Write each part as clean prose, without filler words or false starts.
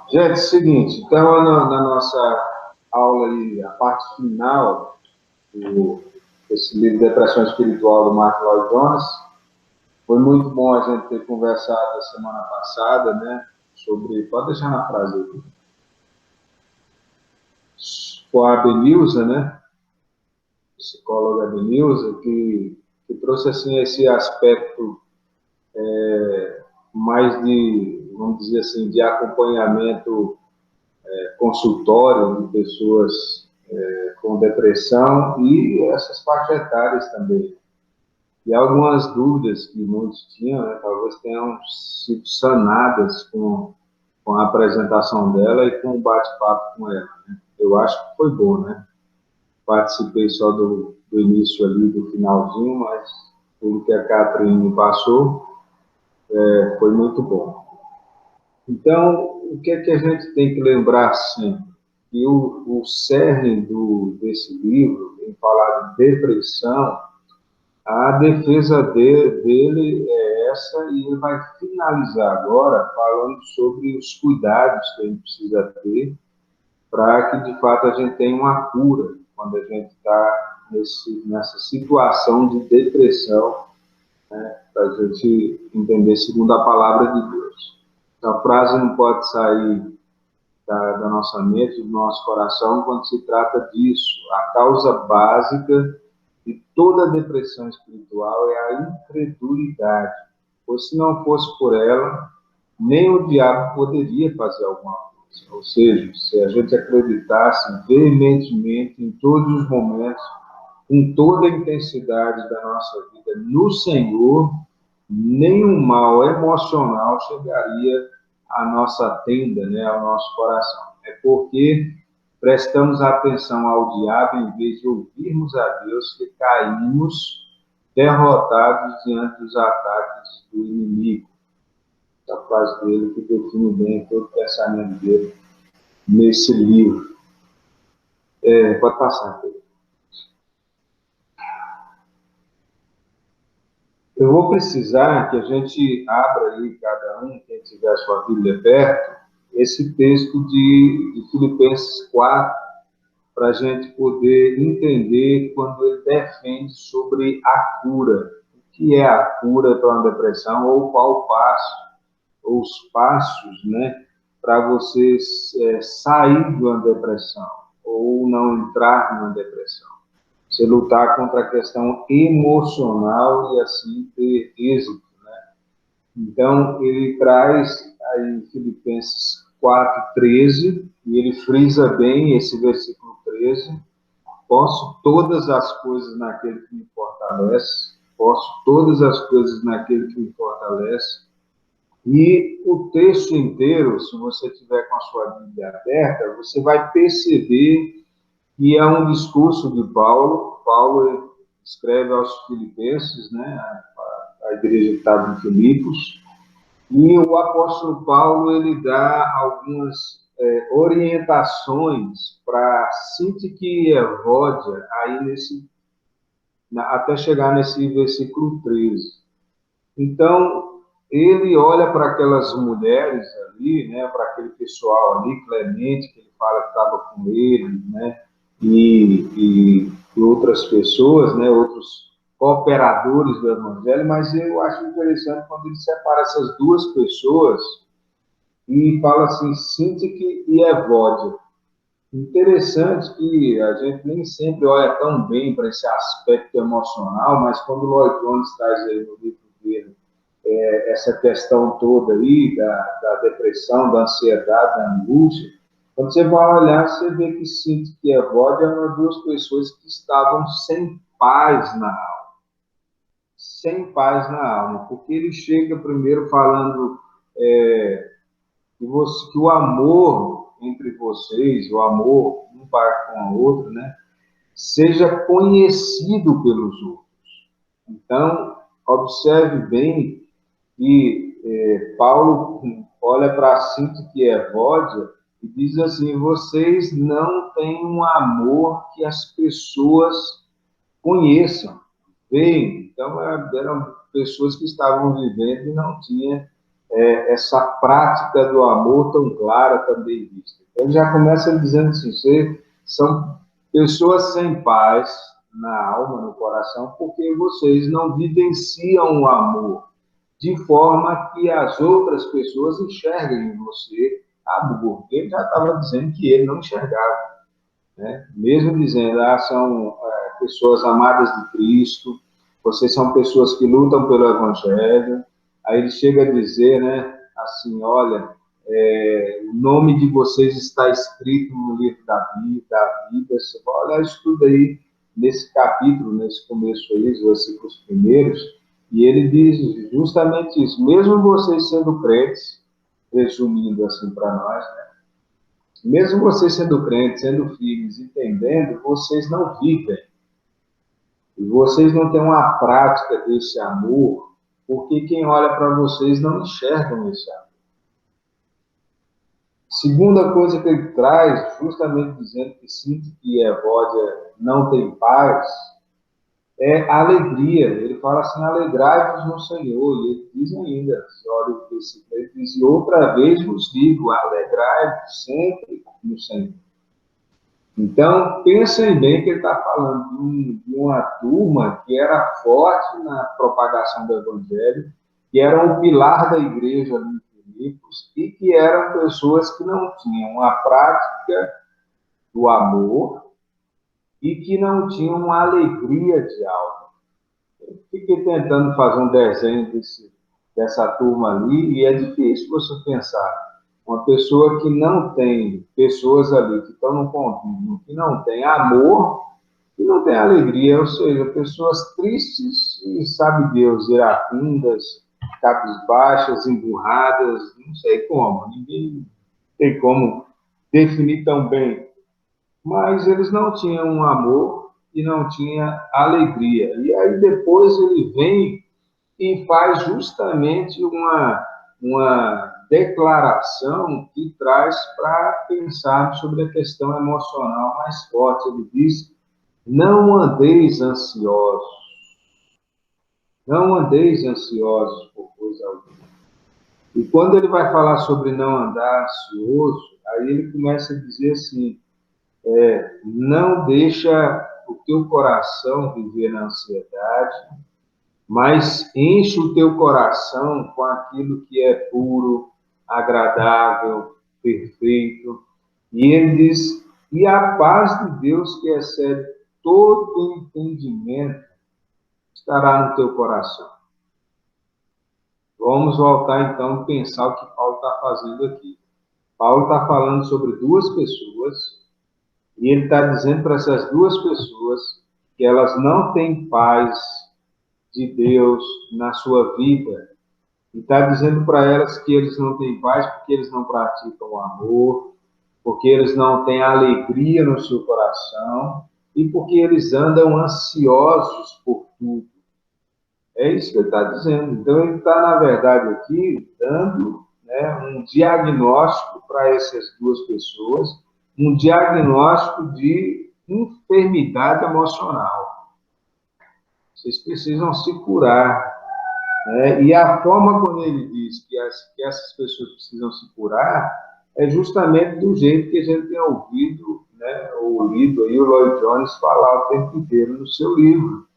Gente, é o seguinte, então na nossa aula aí, a parte final desse livro Depressão Espiritual do Mark Lloyd Jones, foi muito bom a gente ter conversado a semana passada, né, sobre, pode deixar na frase aqui, com a Benilza, né, psicóloga Benilza, que trouxe assim esse aspecto mais de, vamos dizer assim, de acompanhamento consultório de pessoas com depressão e essas faixas etárias também. E algumas dúvidas que muitos tinham, né, talvez tenham sido sanadas com a apresentação dela e com o bate-papo com ela. Né? Eu acho que foi bom, né? Participei só do início ali, do finalzinho, mas tudo que a Catherine passou foi muito bom. Então, o que é que a gente tem que lembrar sempre? Que o cerne desse livro, em falar de depressão, a defesa dele é essa, e ele vai finalizar agora falando sobre os cuidados que a gente precisa ter para que, de fato, a gente tenha uma cura quando a gente está nessa situação de depressão, para a gente entender segundo a palavra de Deus. A frase não pode sair da nossa mente, do nosso coração, quando se trata disso. A causa básica de toda depressão espiritual é a incredulidade. Pois se não fosse por ela, nem o diabo poderia fazer alguma coisa. Ou seja, se a gente acreditasse veementemente em todos os momentos, com toda a intensidade da nossa vida no Senhor, nenhum mal emocional chegaria à nossa tenda, né, ao nosso coração. É porque prestamos atenção ao diabo em vez de ouvirmos a Deus que caímos derrotados diante dos ataques do inimigo. Essa frase dele que define bem todo o pensamento dele nesse livro. Pode passar, Pedro. Eu vou precisar que a gente abra aí, cada um, quem tiver a sua Bíblia perto, esse texto de Filipenses 4, para a gente poder entender quando ele defende sobre a cura. O que é a cura para uma depressão, ou qual o passo, ou os passos, né, para você sair de uma depressão, ou não entrar numa depressão. Você lutar contra a questão emocional e assim ter êxito. Então, ele traz aí em Filipenses 4:13, e ele frisa bem esse versículo 13: posso todas as coisas naquele que me fortalece, posso todas as coisas naquele que me fortalece. E o texto inteiro, se você tiver com a sua Bíblia aberta, você vai perceber que é um discurso de Paulo. Paulo escreve aos Filipenses, né, a igreja que estava em Filipos, e o apóstolo Paulo ele dá algumas orientações para Sintique e Evódia aí até chegar nesse versículo 13. Então, ele olha para aquelas mulheres ali, né, para aquele pessoal ali, Clemente, que ele fala que estava com ele, né, e outras pessoas, né, outros cooperadores do Evangelho, mas eu acho interessante quando ele separa essas duas pessoas e fala assim, Sintique e Evódia. Interessante que a gente nem sempre olha tão bem para esse aspecto emocional, mas quando o Lloyd Jones traz aí no livro dele essa questão toda aí da depressão, da ansiedade, da angústia, quando você vai olhar, você vê que Sintique e Evódia eram duas pessoas que estavam sem paz na alma. Sem paz na alma, porque ele chega primeiro falando que o amor entre vocês, o amor um para com o outro, né, seja conhecido pelos outros. Então, observe bem que Paulo olha para Sintique e Evódia e diz assim: vocês não têm um amor que as pessoas conheçam, veem. Então, eram pessoas que estavam vivendo e não tinham essa prática do amor tão clara, tão bem vista. Então, ele já começa dizendo assim, vocês são pessoas sem paz na alma, no coração, porque vocês não vivenciam o amor de forma que as outras pessoas enxerguem em você amor. Ele já estava dizendo que ele não enxergava, né? Mesmo dizendo, são pessoas amadas de Cristo, vocês são pessoas que lutam pelo Evangelho. Aí ele chega a dizer, né, assim, olha, o nome de vocês está escrito no livro da vida. Você vai olhar isso tudo aí nesse capítulo, nesse começo aí, os versículos primeiros, e ele diz justamente isso. Mesmo vocês sendo crentes, resumindo assim para nós, né, mesmo vocês sendo crentes, sendo firmes, entendendo, vocês não vivem. E vocês não têm uma prática desse amor, porque quem olha para vocês não enxergam esse amor. Segunda coisa que ele traz, justamente dizendo que sinto que Evódia não tem paz, é a alegria. Ele fala assim, alegrai-vos no Senhor. E ele diz ainda, olha o versículo, ele diz, e outra vez vos digo, alegrai-vos sempre no Senhor. Então, pensem bem que ele está falando de uma turma que era forte na propagação do Evangelho, que era um pilar da igreja ali em Filipos, e que eram pessoas que não tinham a prática do amor e que não tinham uma alegria de alma. Eu fiquei tentando fazer um desenho dessa turma ali, e é difícil você pensar. Uma pessoa que não tem pessoas ali que estão no convívio, que não tem amor, que não tem alegria, ou seja, pessoas tristes e, sabe Deus, iracundas, cabisbaixas, emburradas, não sei como, ninguém tem como definir tão bem. Mas eles não tinham um amor e não tinham alegria. E aí depois ele vem e faz justamente uma declaração que traz para pensar sobre a questão emocional mais forte. Ele diz, não andeis ansiosos. Não andeis ansiosos por coisa alguma. E quando ele vai falar sobre não andar ansioso, aí ele começa a dizer assim, não deixa o teu coração viver na ansiedade, mas enche o teu coração com aquilo que é puro, agradável, perfeito. E ele diz, e a paz de Deus que excede todo entendimento estará no teu coração. Vamos voltar então a pensar o que Paulo está fazendo aqui. Paulo está falando sobre duas pessoas, e ele está dizendo para essas duas pessoas que elas não têm paz de Deus na sua vida. E está dizendo para elas que eles não têm paz porque eles não praticam o amor, porque eles não têm alegria no seu coração e porque eles andam ansiosos por tudo. É isso que ele está dizendo. Então, ele está, na verdade, aqui dando, né, um diagnóstico para essas duas pessoas, um diagnóstico de enfermidade emocional. Vocês precisam se curar. E a forma como ele diz que essas pessoas precisam se curar é justamente do jeito que a gente tem ouvido, né, ou lido aí o Lloyd Jones falar o tempo inteiro no seu livro,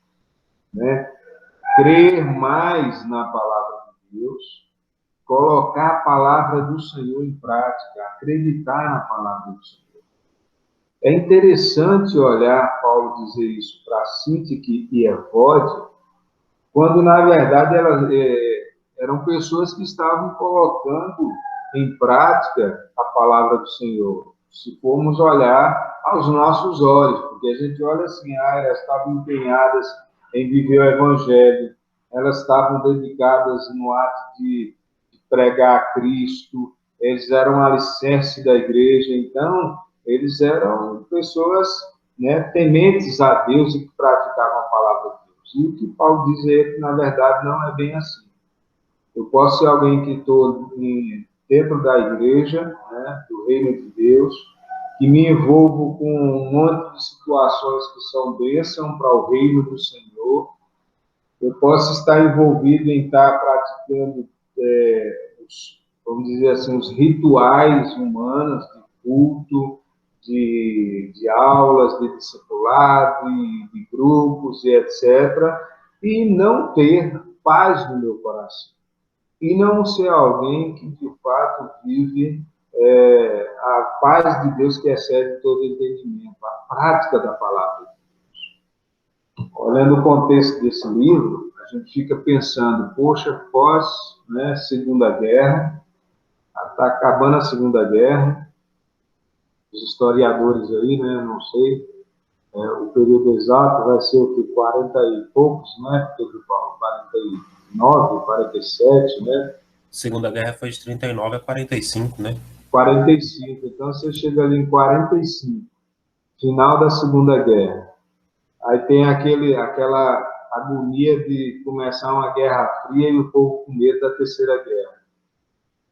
né? Crer mais na palavra de Deus, colocar a palavra do Senhor em prática, acreditar na palavra do Senhor. É interessante olhar Paulo dizer isso para Sintique e Evódia, quando, na verdade, elas eram pessoas que estavam colocando em prática a palavra do Senhor. Se formos olhar aos nossos olhos, porque a gente olha assim, elas estavam empenhadas em viver o Evangelho, elas estavam dedicadas no ato de pregar a Cristo, eles eram um alicerce da igreja, então, eles eram pessoas, né, tementes a Deus e que praticavam a palavra de Deus. E o que Paulo diz é que, na verdade, não é bem assim. Eu posso ser alguém que estou dentro da igreja, né, do reino de Deus, que me envolvo com um monte de situações que são bênção para o reino do Senhor. Eu posso estar envolvido em estar praticando o vamos dizer assim, os rituais humanos de culto, de aulas, de discipulado, de grupos e etc., e não ter paz no meu coração. E não ser alguém que, de fato, vive a paz de Deus que excede todo entendimento, a prática da palavra. Olhando o contexto desse livro, a gente fica pensando, poxa, pós, né, Segunda Guerra, está acabando a Segunda Guerra, os historiadores aí, né, não sei, o período exato vai ser o que, 40 e poucos, né, Pedro Paulo? 49, 47, né? Segunda Guerra foi de 39 a 45, né? 45, então você chega ali em 45, final da Segunda Guerra. Aí tem aquela agonia de começar uma Guerra Fria e o povo com medo da Terceira Guerra,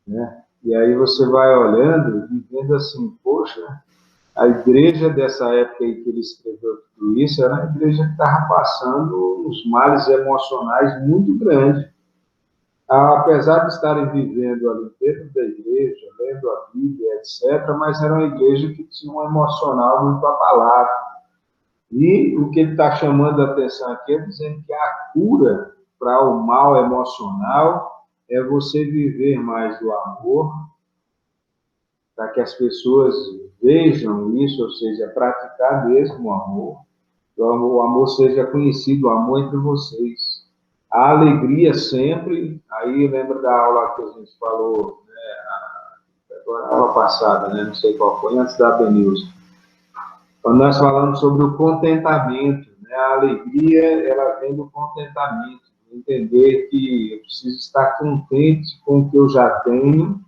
né? E aí você vai olhando e vendo assim, poxa, a igreja dessa época aí que ele escreveu tudo isso era uma igreja que estava passando uns males emocionais muito grandes. Apesar de estarem vivendo ali dentro da igreja, lendo a Bíblia, etc., mas era uma igreja que tinha um emocional muito abalado. E o que ele está chamando a atenção aqui é dizendo que a cura para o mal emocional é você viver mais do amor, para que as pessoas vejam isso, ou seja, praticar mesmo o amor, que o amor seja conhecido, o amor entre vocês. A alegria sempre, aí lembra da aula que a gente falou, né, agora a aula passada, né, não sei qual foi, antes da BNews, quando nós falamos sobre o contentamento, né, a alegria, ela vem do contentamento, entender que eu preciso estar contente com o que eu já tenho,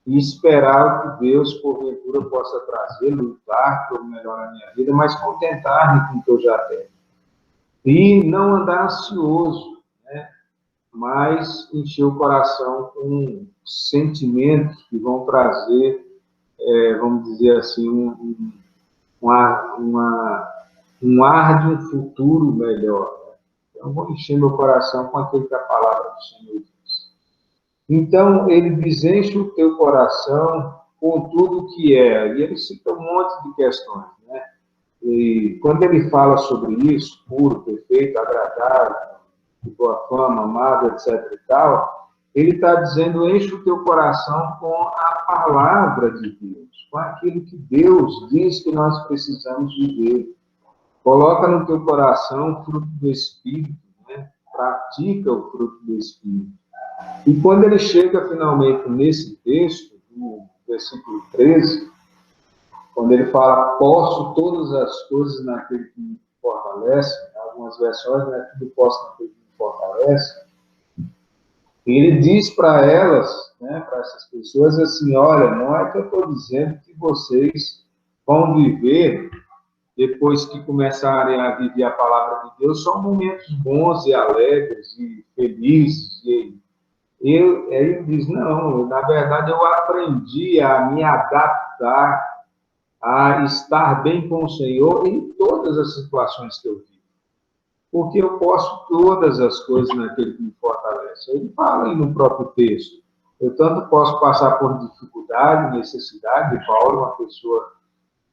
e esperar o que Deus, porventura, possa trazer, lutar por melhorar a minha vida, mas contentar-me com o que eu já tenho. E não andar ansioso, né? Mas encher o coração com sentimentos que vão trazer, vamos dizer assim, um ar de um futuro melhor. Né? Então, vou encher meu coração com aquilo que a palavra do Senhor diz. Então, ele diz, enche o teu coração com tudo que é. E ele cita um monte de questões, né? E quando ele fala sobre isso, puro, perfeito, agradável, de boa fama, amável, etc. e tal, ele está dizendo, enche o teu coração com a palavra de Deus, com aquilo que Deus diz que nós precisamos viver. Coloca no teu coração o fruto do Espírito, né? Pratica o fruto do Espírito. E quando ele chega finalmente nesse texto, no versículo 13, quando ele fala, posso todas as coisas naquele que me fortalece, algumas versões, né, tudo posso naquele que me fortalece, ele diz para elas, né, para essas pessoas, assim, olha, não é que eu estou dizendo que vocês vão viver, depois que começarem a viver a palavra de Deus, só momentos bons e alegres e felizes e ele diz, não, na verdade eu aprendi a me adaptar, a estar bem com o Senhor em todas as situações que eu vivo. Porque eu posso todas as coisas naquele que me fortalece. Ele fala aí no próprio texto. Eu tanto posso passar por dificuldade, necessidade, de Paulo, uma pessoa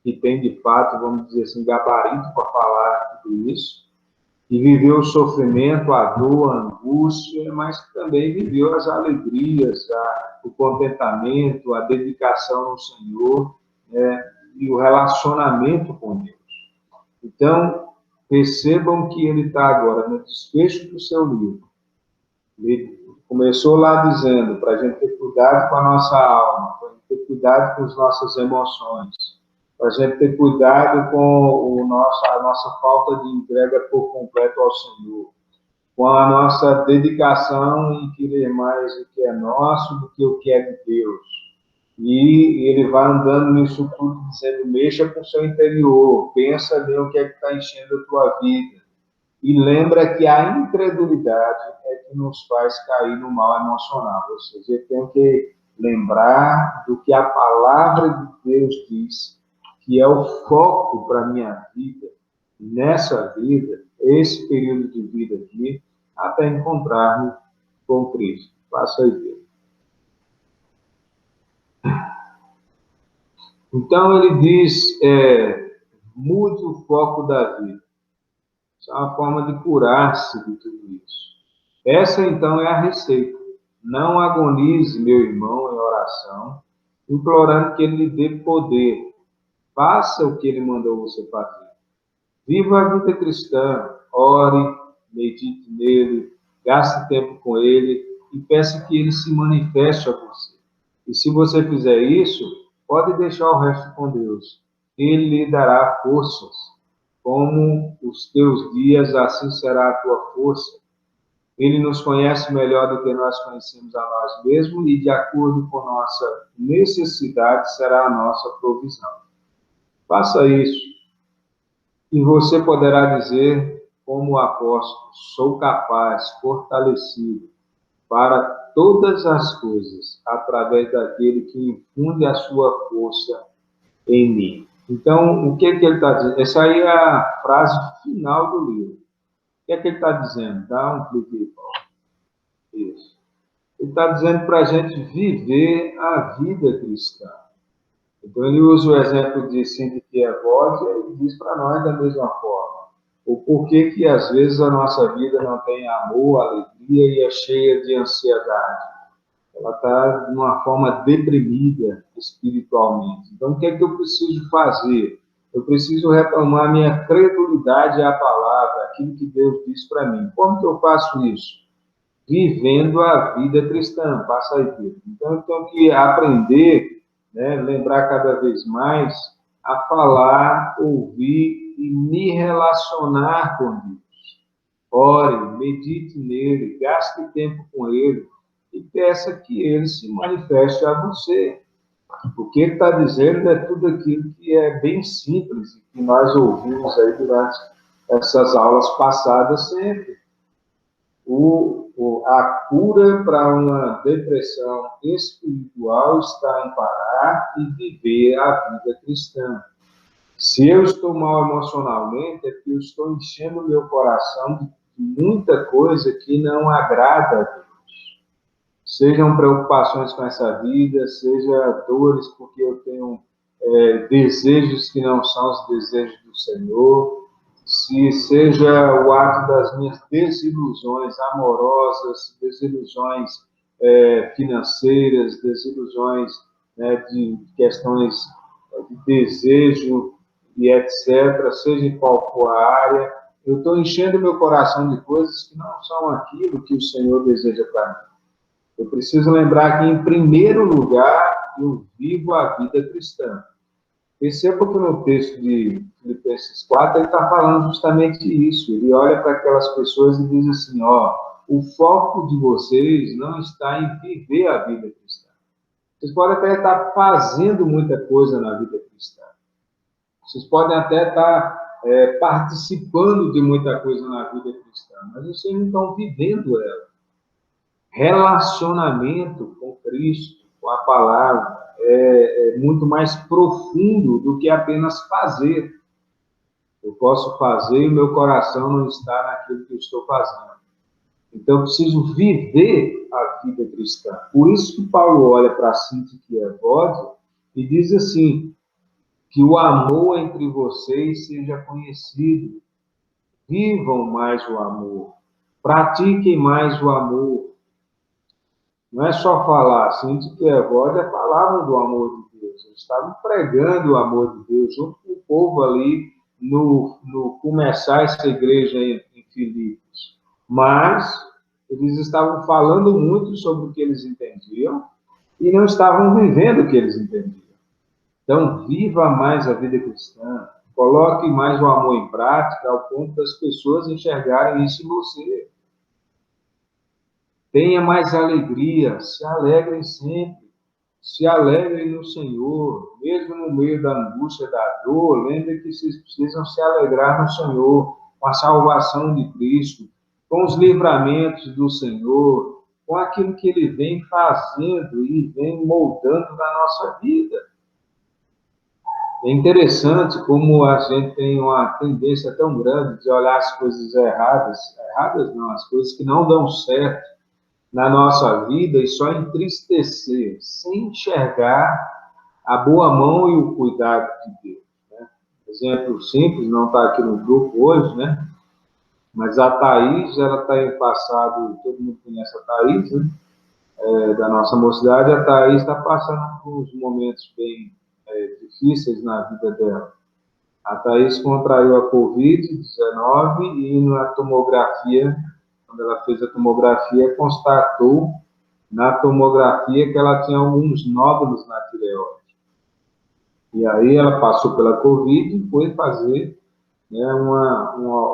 que tem de fato, vamos dizer assim, gabarito para falar tudo isso, e viveu o sofrimento, a dor, a angústia, mas também viveu as alegrias, o contentamento, a dedicação ao Senhor, né, e o relacionamento com Deus. Então, percebam que ele está agora no desfecho do seu livro. Ele começou lá dizendo para a gente ter cuidado com a nossa alma, para a gente ter cuidado com as nossas emoções, para a gente ter cuidado com a nossa falta de entrega por completo ao Senhor, com a nossa dedicação em querer mais o que é nosso do que o que é de Deus. E ele vai andando nisso tudo, dizendo, mexa com o seu interior, pensa bem o que é que está enchendo a tua vida. E lembra que a incredulidade é que nos faz cair no mal emocional. Ou seja, eu tenho que lembrar do que a palavra de Deus diz, que é o foco para a minha vida, nessa vida, esse período de vida aqui, até encontrar-me com Cristo. Faça aí, Deus. Então, ele diz, mude o foco da vida. Isso é uma forma de curar-se de tudo isso. Essa, então, é a receita. Não agonize, meu irmão, em oração, implorando que ele lhe dê poder. Faça o que ele mandou você fazer. Viva a vida cristã. Ore, medite nele, gaste tempo com ele e peça que ele se manifeste a você. E se você fizer isso, pode deixar o resto com Deus. Ele lhe dará forças. Como os teus dias, assim será a tua força. Ele nos conhece melhor do que nós conhecemos a nós mesmos e, de acordo com nossa necessidade, será a nossa provisão. Faça isso e você poderá dizer, como o apóstolo, sou capaz, fortalecido para todas as coisas, através daquele que infunde a sua força em mim. Então, o que ele está dizendo? Essa aí é a frase final do livro. O que é que ele está dizendo? Dá um clique aí, Paulo. Isso. Ele está dizendo para a gente viver a vida cristã. Então, ele usa o exemplo de Cindy Kierkegaard e ele diz para nós da mesma forma. O porquê que, às vezes, a nossa vida não tem amor, alegria e é cheia de ansiedade. Ela está de uma forma deprimida espiritualmente. Então, o que é que eu preciso fazer? Eu preciso retomar minha credulidade à palavra, aquilo que Deus diz para mim. Como que eu faço isso? Vivendo a vida cristã. Passa aí, Pedro. Então, eu tenho que aprender, né, lembrar cada vez mais a falar, ouvir e me relacionar com Deus. Ore, medite nele, gaste tempo com ele e peça que ele se manifeste a você. O que ele está dizendo é tudo aquilo que é bem simples e que nós ouvimos aí durante essas aulas passadas sempre. A cura para uma depressão espiritual está em parar e viver a vida cristã. Se eu estou mal emocionalmente, é que eu estou enchendo meu coração de muita coisa que não agrada a Deus. Sejam preocupações com essa vida, seja dores porque eu tenho desejos que não são os desejos do Senhor, se seja o ato das minhas desilusões amorosas, desilusões financeiras, desilusões, né, de questões de desejo e etc., seja em qual for a área, eu estou enchendo meu coração de coisas que não são aquilo que o Senhor deseja para mim. Eu preciso lembrar que, em primeiro lugar, eu vivo a vida cristã. Perceba que no texto de Filipenses 4, ele está falando justamente isso. Ele olha para aquelas pessoas e diz assim, o foco de vocês não está em viver a vida cristã. Vocês podem até estar fazendo muita coisa na vida cristã. Vocês podem até estar participando de muita coisa na vida cristã, mas vocês não estão vivendo ela. Relacionamento com Cristo, com a palavra, é muito mais profundo do que apenas fazer. Eu posso fazer e o meu coração não está naquilo que eu estou fazendo. Então, eu preciso viver a vida cristã. Por isso que Paulo olha para Cindy Kierkegaard e diz assim, que o amor entre vocês seja conhecido. Vivam mais o amor. Pratiquem mais o amor. Não é só falar, Cindy Kierkegaard é a palavra do amor de Deus. Eles estavam pregando o amor de Deus junto com o povo ali no começar essa igreja em Filipos. Mas eles estavam falando muito sobre o que eles entendiam e não estavam vivendo o que eles entendiam. Então, viva mais a vida cristã. Coloque mais o amor em prática ao ponto das pessoas enxergarem isso em você. Tenha mais alegria, se alegrem sempre, se alegrem no Senhor, mesmo no meio da angústia, da dor, lembrem que vocês precisam se alegrar no Senhor, com a salvação de Cristo, com os livramentos do Senhor, com aquilo que Ele vem fazendo e vem moldando na nossa vida. É interessante como a gente tem uma tendência tão grande de olhar as coisas erradas não, as coisas que não dão certo na nossa vida e só entristecer, sem enxergar a boa mão e o cuidado de Deus, né? Exemplo simples, não está aqui no grupo hoje, né? Mas a Thaís, ela está em passado, todo mundo conhece a Thaís, né? Da nossa mocidade, a Thaís está passando por uns momentos bem difíceis na vida dela. A Thaís contraiu a Covid-19 e na tomografia, quando ela fez a tomografia, constatou na tomografia que ela tinha alguns nódulos na tireoide. E aí ela passou pela Covid e foi fazer, né,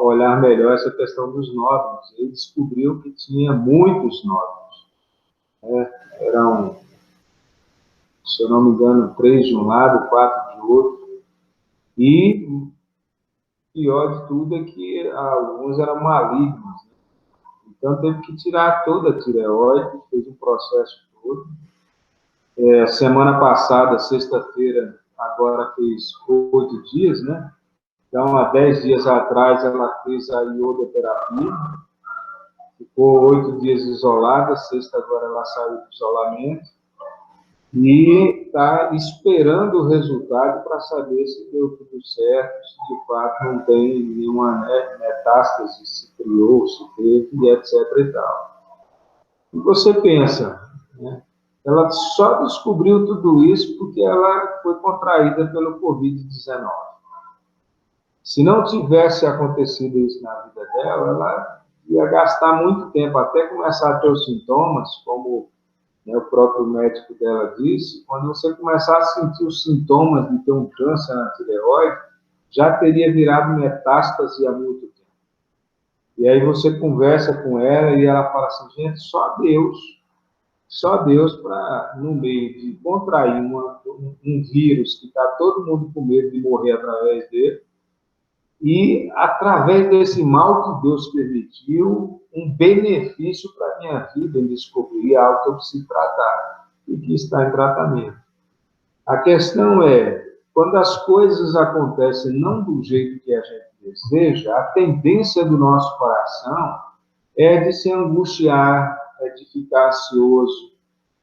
olhar melhor essa questão dos nódulos. Ele descobriu que tinha muitos nódulos. Eram, se eu não me engano, 3 de um lado, 4 de outro. E pior de tudo é que alguns eram malignos, né? Então teve que tirar toda a tireoide, fez um processo todo. Semana passada, sexta-feira, agora fez 8 dias, né? Então, há 10 dias atrás, ela fez a iodoterapia, ficou 8 dias isolada, sexta agora ela saiu do isolamento, e está esperando o resultado para saber se deu tudo certo, se de fato não tem nenhuma metástase, se criou, se teve, e etc. e tal. E você pensa, né? Ela só descobriu tudo isso porque ela foi contraída pelo Covid-19. Se não tivesse acontecido isso na vida dela, ela ia gastar muito tempo até começar a ter os sintomas, como, né, o próprio médico dela disse. Quando você começar a sentir os sintomas de ter um câncer na tireoide, já teria virado metástase há muito tempo. E aí você conversa com ela e ela fala assim, gente, só Deus para, no meio de contrair um vírus que está todo mundo com medo de morrer através dele, e, através desse mal que Deus permitiu, um benefício para a minha vida em descobrir algo que eu preciso tratar e que está em tratamento. A questão é, quando as coisas acontecem não do jeito que a gente deseja, a tendência do nosso coração é de se angustiar, é de ficar ansioso,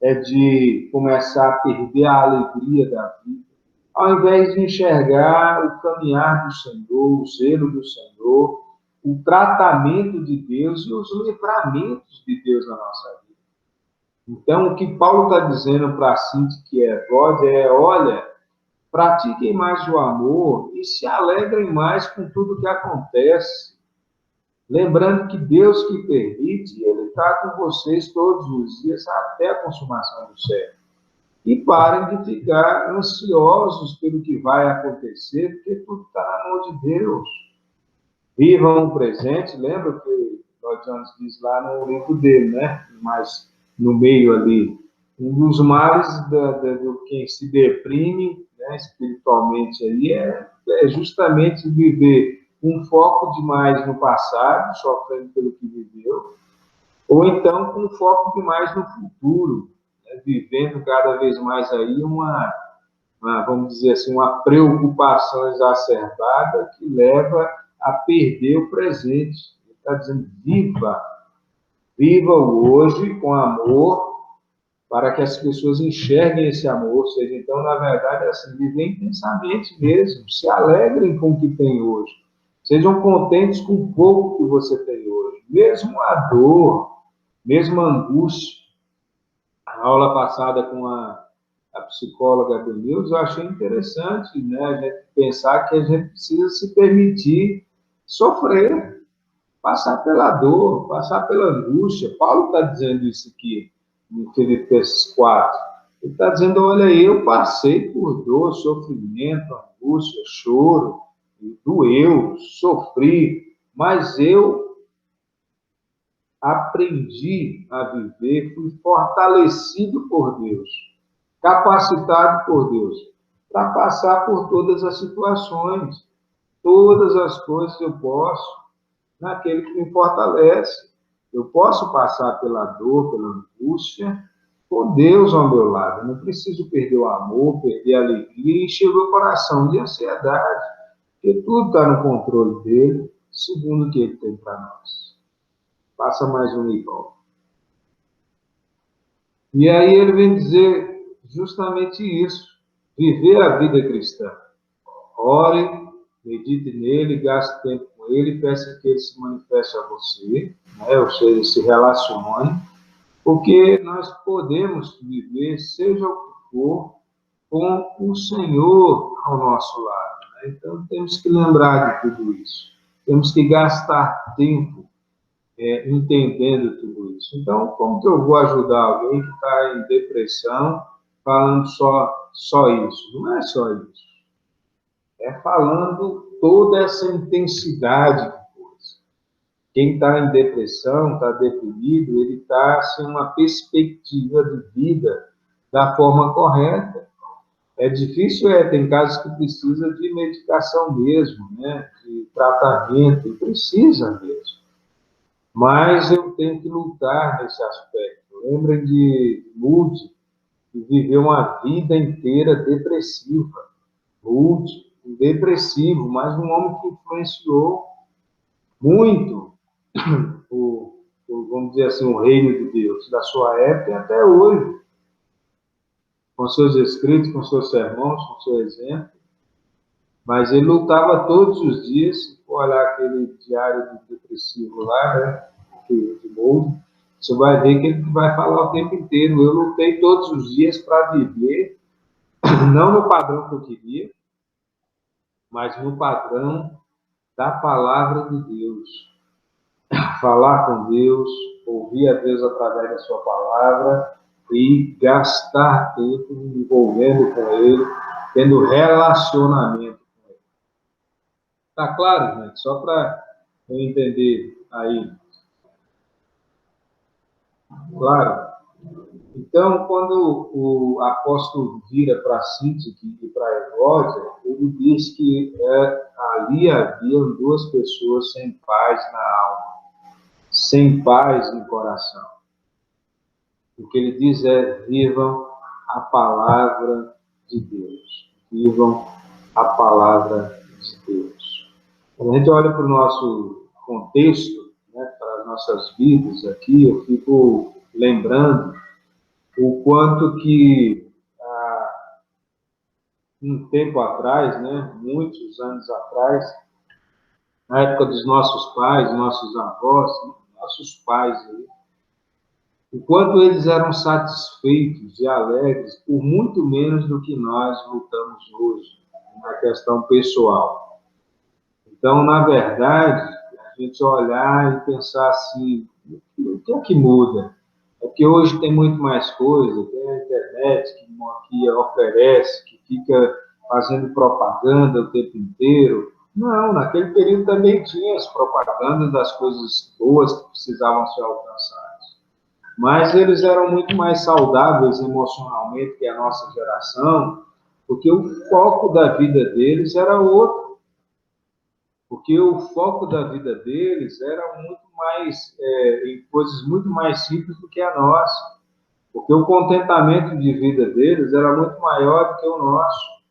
é de começar a perder a alegria da vida, ao invés de enxergar o caminhar do Senhor, o zelo do Senhor, o tratamento de Deus e os livramentos de Deus na nossa vida. Então, o que Paulo está dizendo para a Cinti, que é God, olha, pratiquem mais o amor e se alegrem mais com tudo que acontece. Lembrando que Deus que permite, Ele está com vocês todos os dias até a consumação do século. E parem de ficar ansiosos pelo que vai acontecer, porque tudo está na mão de Deus. Vivam o presente, lembra que o Lloyd Jones diz lá no livro dele, né? Mas no meio ali, um dos males do quem se deprime, né, espiritualmente aí é justamente viver um foco demais no passado, sofrendo pelo que viveu, ou então com foco demais no futuro, vivendo cada vez mais aí vamos dizer assim, uma preocupação exacerbada que leva a perder o presente. Ele está dizendo, viva o hoje com amor, para que as pessoas enxerguem esse amor. Ou seja, então, na verdade, é assim, viver intensamente mesmo, se alegrem com o que tem hoje, sejam contentes com o pouco que você tem hoje, mesmo a dor, mesmo a angústia. A aula passada com a psicóloga Denilson, eu achei interessante, né, a gente pensar que a gente precisa se permitir sofrer, passar pela dor, passar pela angústia. Paulo está dizendo isso aqui, em Filipenses 4. Ele está dizendo, olha, eu passei por dor, sofrimento, angústia, choro, doeu, sofri, mas eu aprendi a viver, fui fortalecido por Deus, capacitado por Deus, para passar por todas as situações. Todas as coisas eu posso, naquele que me fortalece. Eu posso passar pela dor, pela angústia, com Deus ao meu lado. Eu não preciso perder o amor, perder a alegria e encher o meu coração de ansiedade, porque tudo está no controle dele, segundo o que ele tem para nós. Passa mais um igual. E aí ele vem dizer justamente isso. viver a vida cristã. Ore, medite nele, gaste tempo com ele, peça que ele se manifeste a você, né? Ou seja, se relacione, porque nós podemos viver, seja o que for, com o Senhor ao nosso lado, né? Então, temos que lembrar de tudo isso. Temos que gastar tempo entendendo tudo isso. Então, como que eu vou ajudar alguém que está em depressão falando só isso? Não é só isso. É falando toda essa intensidade de coisa. Quem está em depressão, está deprimido, ele está sem uma perspectiva de vida da forma correta. É difícil, tem casos que precisa de medicação mesmo, né? De tratamento, e precisa mesmo. Mas eu tenho que lutar nesse aspecto. Lembrem de Moody, que viveu uma vida inteira depressiva. Moody, depressivo, mas um homem que influenciou muito vamos dizer assim, o reino de Deus, da sua época e até hoje, com seus escritos, com seus sermões, com seu exemplo. Mas ele lutava todos os dias, se for olhar aquele diário de depressivo lá, né, de Moody, você vai ver que ele vai falar o tempo inteiro. Eu lutei todos os dias para viver, não no padrão que eu queria, mas no padrão da palavra de Deus. Falar com Deus, ouvir a Deus através da sua palavra e gastar tempo me envolvendo com Ele, tendo relacionamento com Ele. Tá claro, gente? Só para eu entender aí. Claro. Então, quando o apóstolo vira para Sintique e para Evódia, ele diz que ali haviam duas pessoas sem paz na alma, sem paz no coração. O que ele diz é: vivam a palavra de Deus. Vivam a palavra de Deus. Quando a gente olha para o nosso contexto, né, para as nossas vidas aqui, eu fico lembrando o quanto que um tempo atrás, né, muitos anos atrás, na época dos nossos pais, nossos avós, nossos pais, o quanto eles eram satisfeitos e alegres por muito menos do que nós lutamos hoje, na questão pessoal. Então, na verdade, a gente olhar e pensar assim, o que é que muda? É que hoje tem muito mais coisa, tem a internet que oferece, que fica fazendo propaganda o tempo inteiro. Não, naquele período também tinha as propagandas das coisas boas que precisavam ser alcançadas. Mas eles eram muito mais saudáveis emocionalmente que a nossa geração, porque o foco da vida deles era outro. Porque o foco da vida deles era muito mais, em coisas muito mais simples do que a nossa. Porque o contentamento de vida deles era muito maior do que o nosso.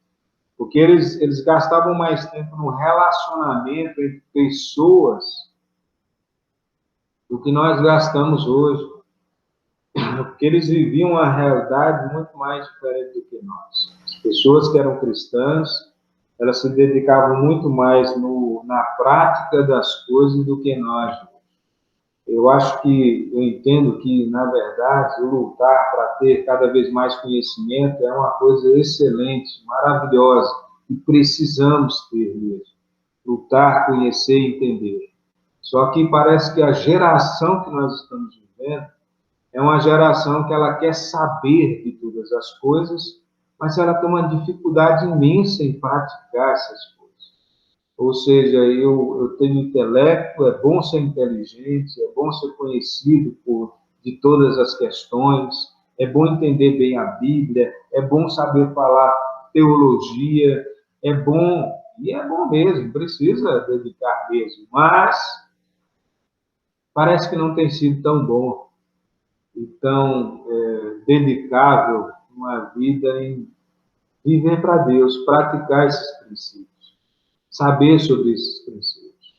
Porque eles gastavam mais tempo no relacionamento entre pessoas do que nós gastamos hoje. Porque eles viviam uma realidade muito mais diferente do que nós. As pessoas que eram cristãs, elas se dedicavam muito mais na prática das coisas do que nós. Eu entendo que, na verdade, o lutar para ter cada vez mais conhecimento é uma coisa excelente, maravilhosa, e precisamos ter mesmo. Lutar, conhecer e entender. Só que parece que a geração que nós estamos vivendo é uma geração que ela quer saber de todas as coisas, mas ela tem uma dificuldade imensa em praticar essas coisas. Ou seja, eu tenho intelecto, é bom ser inteligente, é bom ser conhecido de todas as questões, é bom entender bem a Bíblia, é bom saber falar teologia, é bom, e é bom mesmo, precisa dedicar mesmo, mas parece que não tem sido tão bom e tão dedicável uma vida em viver para Deus, praticar esses princípios, saber sobre esses princípios.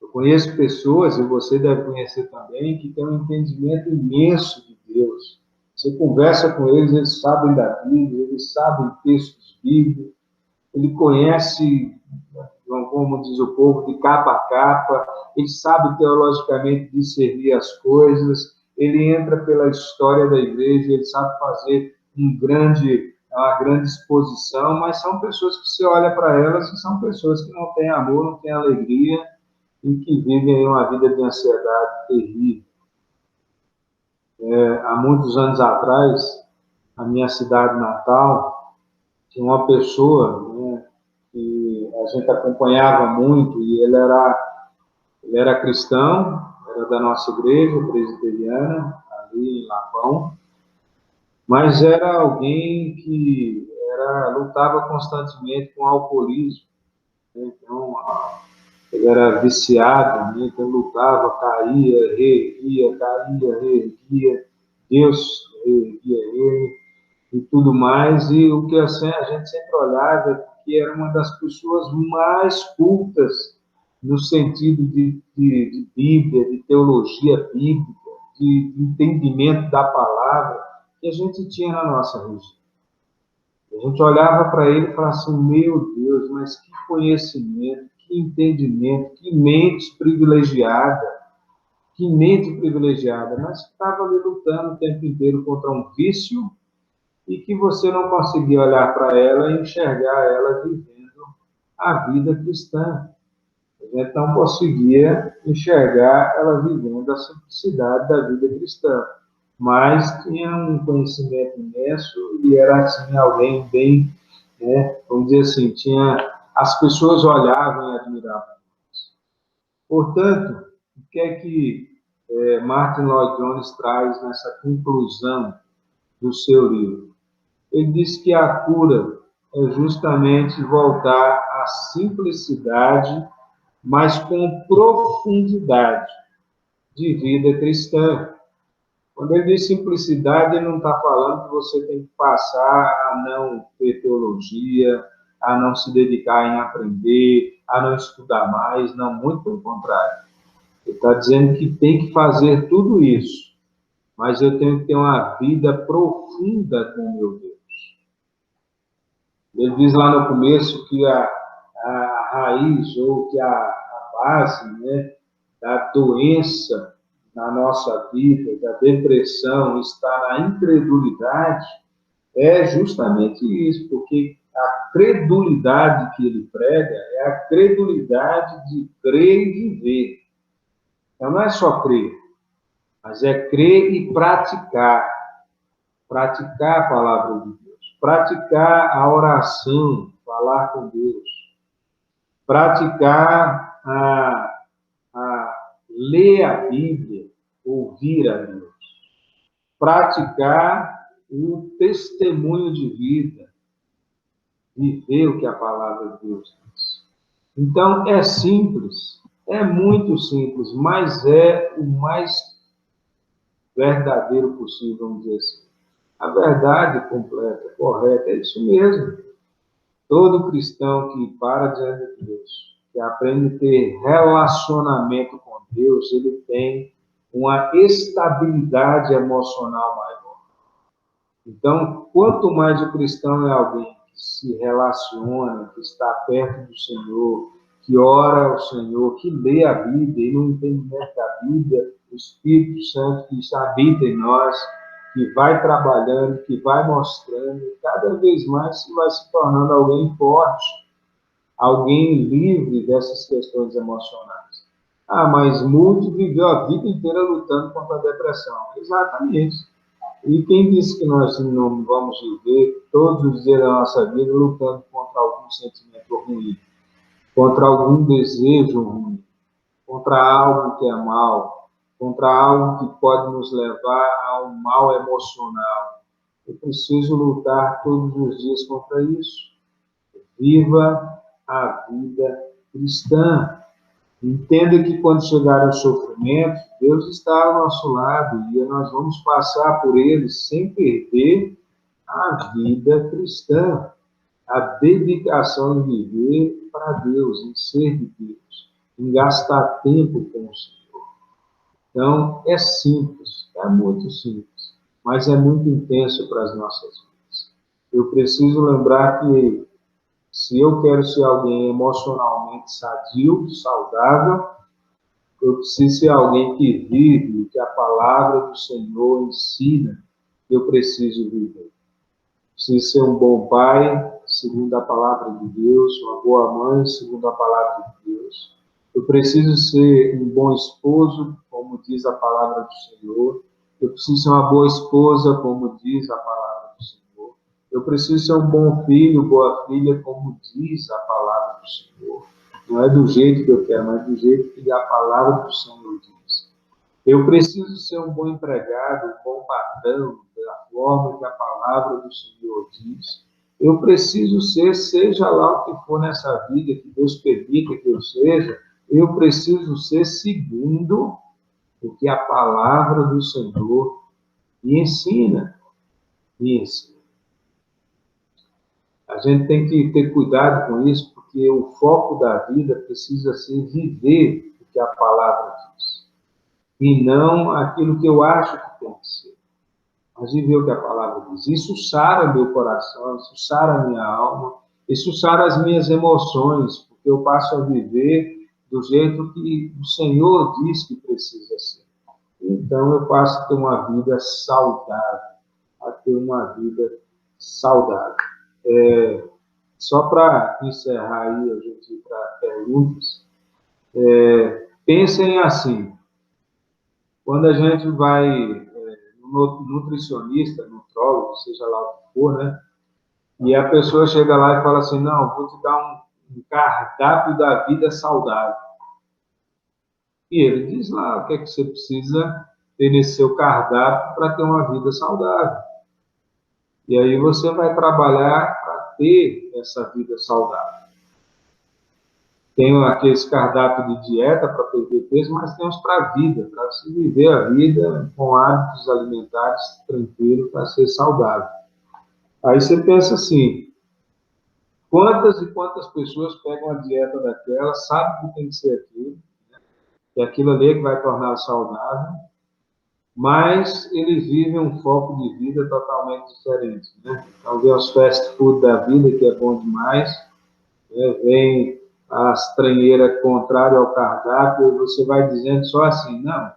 Eu conheço pessoas, e você deve conhecer também, que têm um entendimento imenso de Deus, Você conversa com eles sabem da Bíblia, eles sabem textos bíblicos, ele conhece, como diz o povo, de capa a capa, ele sabe teologicamente discernir as coisas, ele entra pela história da igreja, ele sabe fazer uma grande exposição, mas são pessoas que você olha para elas e são pessoas que não têm amor, não têm alegria e que vivem uma vida de ansiedade terrível. Há muitos anos atrás, na minha cidade natal, tinha uma pessoa, né, que a gente acompanhava muito, e ele era cristão, era da nossa igreja presbiteriana, ali em Lapão, mas era alguém que lutava constantemente com alcoolismo, né? Então, ele era viciado, né? Então lutava, caía, reerguia, Deus reerguia ele e tudo mais, e o que a gente sempre olhava é que era uma das pessoas mais cultas no sentido de Bíblia, de teologia bíblica, de entendimento da palavra, que a gente tinha na nossa região. A gente olhava para ele e falava assim, meu Deus, mas que conhecimento, que entendimento, que mente privilegiada, mas estava ali lutando o tempo inteiro contra um vício e que você não conseguia olhar para ela e enxergar ela vivendo a vida cristã. A gente não conseguia enxergar ela vivendo a simplicidade da vida cristã, mas tinha um conhecimento imenso e era assim, alguém bem, né, vamos dizer assim, as pessoas olhavam e admiravam. Portanto, o que é que Martin Lloyd Jones traz nessa conclusão do seu livro? Ele diz que a cura é justamente voltar à simplicidade, mas com profundidade de vida cristã. Quando ele diz simplicidade, ele não está falando que você tem que passar a não ter teologia, a não se dedicar em aprender, a não estudar mais, não, muito pelo contrário. Ele está dizendo que tem que fazer tudo isso, mas eu tenho que ter uma vida profunda com o meu Deus. Ele diz lá no começo que a raiz ou que a base, né, da doença na nossa vida, da depressão, está na incredulidade, é justamente isso, porque a credulidade que ele prega é a credulidade de crer e viver. Então, não é só crer, mas é crer e praticar. Praticar a palavra de Deus, praticar a oração, falar com Deus, praticar ler a Bíblia, ouvir a Deus, praticar o testemunho de vida, viver o que a palavra de Deus diz. Então, é simples, é muito simples, mas é o mais verdadeiro possível, vamos dizer assim. A verdade completa, correta, é isso mesmo. Todo cristão que para diante de Deus, que aprende a ter relacionamento com Deus, ele tem uma estabilidade emocional maior. Então, quanto mais o cristão é alguém que se relaciona, que está perto do Senhor, que ora ao Senhor, que lê a Bíblia e no entendimento da Bíblia, o Espírito Santo que habita em nós, que vai trabalhando, que vai mostrando, cada vez mais se vai se tornando alguém forte, alguém livre dessas questões emocionais. Ah, mas muitos viveu a vida inteira lutando contra a depressão. Exatamente. E quem disse que nós não vamos viver todos os dias da nossa vida lutando contra algum sentimento ruim, contra algum desejo ruim, contra algo que é mal, contra algo que pode nos levar a um mal emocional? Eu preciso lutar todos os dias contra isso. Viva a vida cristã. Entenda que quando chegar o sofrimento, Deus está ao nosso lado e nós vamos passar por ele sem perder a vida cristã, a dedicação em viver para Deus, em ser de Deus, em gastar tempo com o Senhor. Então, é simples, é muito simples, mas é muito intenso para as nossas vidas. Eu preciso lembrar que se eu quero ser alguém emocionalmente sadio, saudável, eu preciso ser alguém que vive o que a palavra do Senhor ensina. Eu preciso viver. Preciso ser um bom pai, segundo a palavra de Deus, uma boa mãe, segundo a palavra de Deus. Eu preciso ser um bom esposo, como diz a palavra do Senhor. Eu preciso ser uma boa esposa, como diz a palavra do Senhor. Eu preciso ser um bom filho, boa filha, como diz a palavra do Senhor. Não é do jeito que eu quero, mas do jeito que a palavra do Senhor diz. Eu preciso ser um bom empregado, um bom patrão, da forma que a palavra do Senhor diz. Eu preciso ser, seja lá o que for nessa vida, que Deus permita que eu seja, eu preciso ser segundo o que a palavra do Senhor me ensina. Me ensina. A gente tem que ter cuidado com isso, porque o foco da vida precisa ser viver o que a palavra diz. E não aquilo que eu acho que tem que ser. Mas viver o que a palavra diz. Isso sara meu coração, isso sara minha alma, isso sara as minhas emoções, porque eu passo a viver do jeito que o Senhor diz que precisa ser. Então eu passo a ter uma vida saudável, a ter uma vida saudável. Só para encerrar aí, a gente ir para perguntas, pensem assim, quando a gente vai no nutricionista, nutrólogo, seja lá o que for, né? E a pessoa chega lá e fala assim, não, vou te dar um cardápio da vida saudável. E ele diz lá o que é que você precisa ter nesse seu cardápio para ter uma vida saudável. E aí você vai trabalhar para ter essa vida saudável. Tem aqueles cardápios de dieta para perder peso, mas tem uns para a vida, para se viver a vida com hábitos alimentares tranquilos, para ser saudável. Aí você pensa assim, quantas e quantas pessoas pegam a dieta daquela, sabem que tem que ser aquilo, né? Que aquilo ali é que vai torná-lo saudável, mas eles vivem um foco de vida totalmente diferente, né? Então, vem os fast food da vida, que é bom demais, né? Vem as tranheiras contrárias ao cardápio, e você vai dizendo só assim, não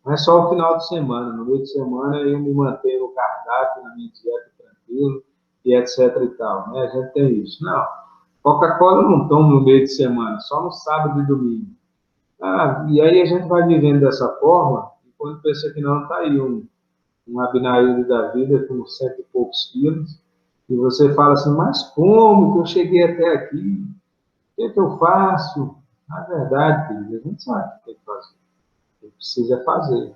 é só o final de semana, no meio de semana eu me mantenho no cardápio, na minha dieta tranquilo, e etc e tal, né? A gente tem isso. Não, Coca-Cola não toma no meio de semana, só no sábado e domingo. E aí a gente vai vivendo dessa forma, e quando pensa que não, está aí um abinaído da vida com 100 e poucos quilos, e você fala assim, mas como que eu cheguei até aqui? O que é que eu faço? Na verdade, querido, a gente sabe o que tem que fazer. O que precisa fazer.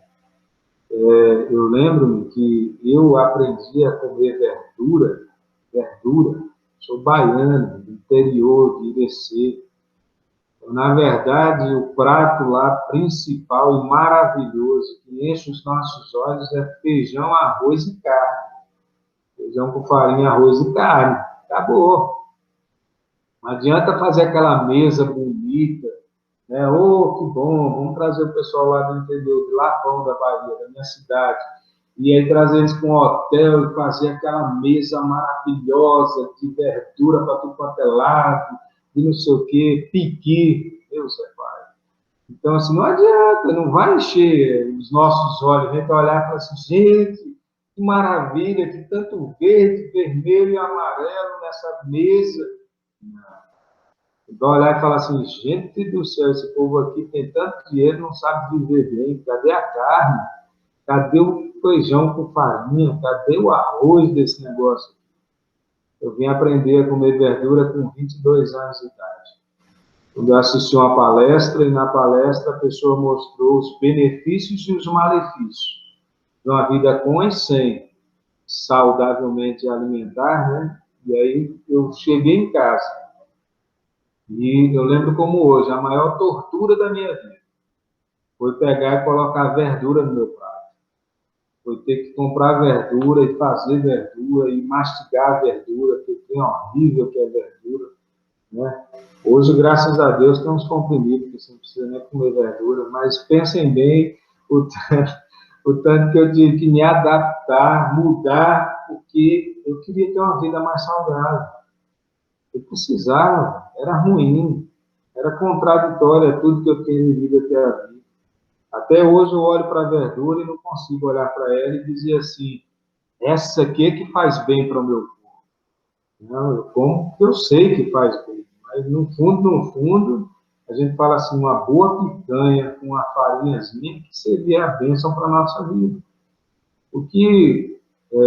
Eu lembro-me que eu aprendi a comer verdura, sou baiano, do interior de Irecê. Na verdade, o prato lá principal e maravilhoso, que enche os nossos olhos, é feijão, arroz e carne. Feijão com farinha, arroz e carne. Acabou. Não adianta fazer aquela mesa bonita, né? Oh, que bom, vamos trazer o pessoal lá do interior, de Lapão, da Bahia, da minha cidade, e aí trazer eles para um hotel e fazer aquela mesa maravilhosa de verdura para tudo quanto é lado, de não sei o quê, piqui, Deus é Pai. Então, assim, não adianta, não vai encher os nossos olhos, a gente vai olhar e falar assim, gente, que maravilha, que tanto verde, vermelho e amarelo nessa mesa. Vai olhar e falar assim, gente do céu, esse povo aqui tem tanto dinheiro, não sabe viver bem, cadê a carne? Cadê o feijão com farinha? Cadê o arroz desse negócio? Eu vim aprender a comer verdura com 22 anos de idade. Quando eu assisti uma palestra, e na palestra a pessoa mostrou os benefícios e os malefícios de uma vida com e sem saudavelmente alimentar, né? E aí eu cheguei em casa e eu lembro como hoje, a maior tortura da minha vida foi pegar e colocar verdura no meu prato. Foi ter que comprar verdura e fazer verdura e mastigar verdura, que é horrível que é verdura, né? Hoje, graças a Deus, tem uns comprimidos que você não precisa nem comer verdura, mas pensem bem Portanto, que eu tive que me adaptar, mudar, porque eu queria ter uma vida mais saudável. Eu precisava, era ruim, era contraditório tudo que eu tenho vivido até aqui. Até hoje eu olho para a verdura e não consigo olhar para ela e dizer assim, essa aqui é que faz bem para o meu corpo. Não, eu como porque eu sei que faz bem, mas no fundo, a gente fala assim, uma boa picanha com uma farinhazinha que seria a bênção para a nossa vida. O que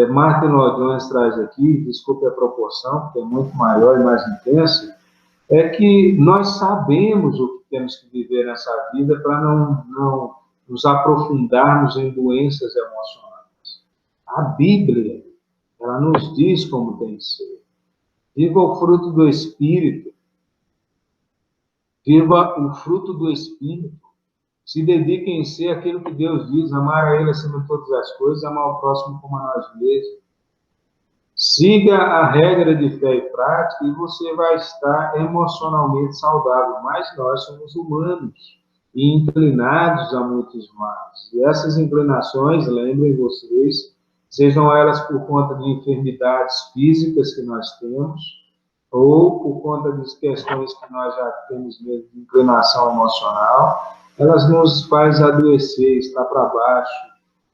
Martin Lloyd Jones traz aqui, desculpe a proporção, porque é muito maior e mais intensa, é que nós sabemos o que temos que viver nessa vida para não nos aprofundarmos em doenças emocionais. A Bíblia, ela nos diz como tem que ser. Viva o fruto do Espírito. Viva o fruto do Espírito. Se dediquem em ser aquilo que Deus diz, amar a Ele acima de todas as coisas, amar o próximo como a nós mesmos. Siga a regra de fé e prática e você vai estar emocionalmente saudável. Mas nós somos humanos e inclinados a muitos males. E essas inclinações, lembrem vocês, sejam elas por conta de enfermidades físicas que nós temos, ou por conta de questões que nós já temos mesmo de inclinação emocional, elas nos fazem adoecer, estar para baixo,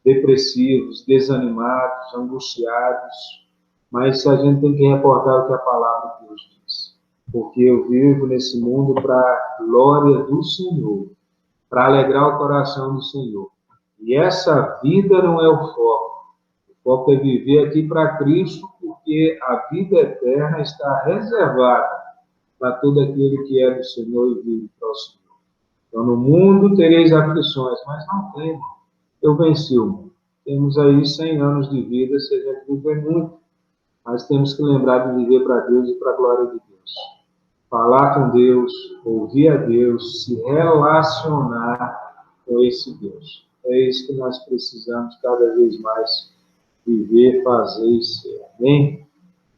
depressivos, desanimados, angustiados. Mas a gente tem que reportar o que a palavra de Deus diz. Porque eu vivo nesse mundo para a glória do Senhor, para alegrar o coração do Senhor. E essa vida não é o foco. O foco é viver aqui para Cristo, porque a vida eterna está reservada para todo aquele que é do Senhor e vive para o Senhor. Então, no mundo tereis aflições, mas não temam, eu venci o mundo. Temos aí 100 anos de vida, se a gente viver muito, mas temos que lembrar de viver para Deus e para a glória de Deus. Falar com Deus, ouvir a Deus, se relacionar com esse Deus. É isso que nós precisamos cada vez mais viver, fazer e ser. Amém?